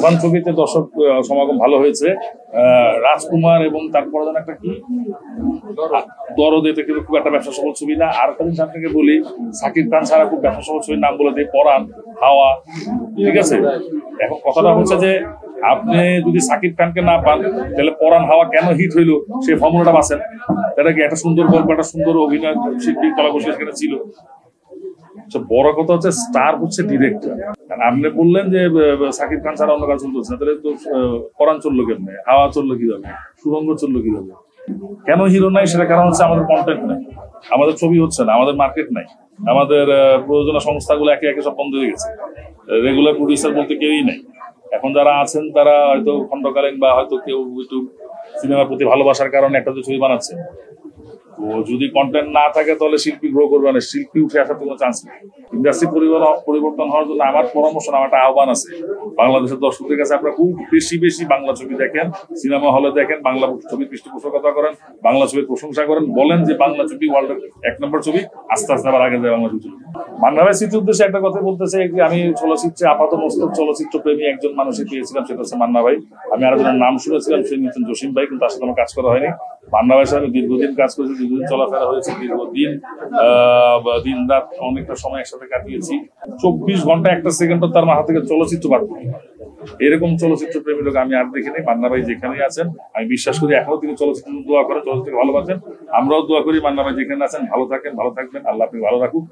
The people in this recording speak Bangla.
তুফান ছবিতে দর্শক সমাগম ভালো হয়েছে। রাজকুমার এবং তারপরে যেন একটা কি দরদ, এতে কিন্তু খুব একটা ব্যবসা সফল ছবি না। আর একটা জিনিস আপনাকে বলি, সাকিব খান ছাড়া খুব ব্যবসা সফল ছবির নাম বলে দিই, পরাণ, হাওয়া, ঠিক আছে। এখন কথাটা হচ্ছে যে আপনি যদি সাকিব খানকে না পান তাহলে পরাণ হাওয়া কেন হিট হইলো সেই ফর্মুলাটা বাঁচেন। এটা কি একটা সুন্দর গল্প, একটা সুন্দর অভিনয় শিল্পী কলাকুশলী সেখানে ছিল। বড় কথা হচ্ছে স্টার হচ্ছে ডিরেক্টর। আপনি বললেন যে সাকিব খান ছাড়া অন্য কাজ চলতেছে না, তাহলে তো পরাণ চললো কেমনে, হাওয়া চললো কিভাবে, সুরঙ্গ চললো কিভাবে? কেন হিরো নাই? সেটা কারণ হচ্ছে আমাদের কন্টেন্ট নাই, আমাদের ছবি হচ্ছে না, আমাদের মার্কেট নাই, আমাদের প্রযোজনা সংস্থাগুলো একে একে সব বন্ধ হয়ে গেছে, রেগুলার প্রডিউসার বলতে কেউই নাই। এখন যারা আছেন তারা হয়তো খণ্ডকালীন বা হয়তো কেউ একটু সিনেমার প্রতি ভালোবাসার কারণে একটা ছবি বানাচ্ছে। তো যদি কন্টেন্ট না থাকে তাহলে শিল্পী গ্রো করবে না, শিল্পী উঠে আসার কোনো চান্স নেই। ইন্ডাস্ট্রি পরিবর্তন হওয়ার জন্য আমার পরামর্শ, আমার একটা আহ্বান আছে বাংলাদেশের দর্শকদের কাছে, আপনারা খুব বেশি বেশি বাংলা ছবি দেখেন, সিনেমা হলে দেখেন, বাংলা ছবির পৃষ্ঠপোষকতা করেন, বাংলা ছবির প্রশংসা করেন, বলেন যে বাংলা ছবি ওয়ার্ল্ডের 1 নম্বর ছবি, আস্তে আস্তে আবার আগে যায় বাংলা ছবি। মান্না ভাই স্মৃতির উদ্দেশ্যে একটা কথা বলতেছে যে আমি চলচ্চিত্রে আপাতমস্তক চলচ্চিত্র প্রেমী একজন মানুষই পেয়েছিলাম, সেটা হচ্ছে মান্না ভাই। আমি আরো জনের নাম শুনেছিলাম, সেই নিচ্ছেন জসিম ভাই, কিন্তু তার সাথে আমার কাজ করা হয়নি। মান্না ভাইয়ের সাথে দীর্ঘদিন কাজ করেছি, দীর্ঘদিন চলাফেরা হয়েছে, দীর্ঘদিন দিন রাত অনেকটা সময় একসাথে কাটিয়েছি। 24 ঘন্টা একটা সেকেন্ডও তার মাথা থেকে চলচ্চিত্র বাদ করি। এরকম চলচ্চিত্র প্রেমী লোক আমি আর দেখিনি। মান্না ভাই যেখানেই আছেন আমি বিশ্বাস করি এখনো তিনি চলচ্চিত্র দোয়া করেন, চলচ্চিত্রকে ভালোবাসেন। আমরাও দোয়া করি মান্না ভাই যেখানে আছেন ভালো থাকেন, ভালো থাকবেন, আল্লাহ আপনি ভালো রাখুক।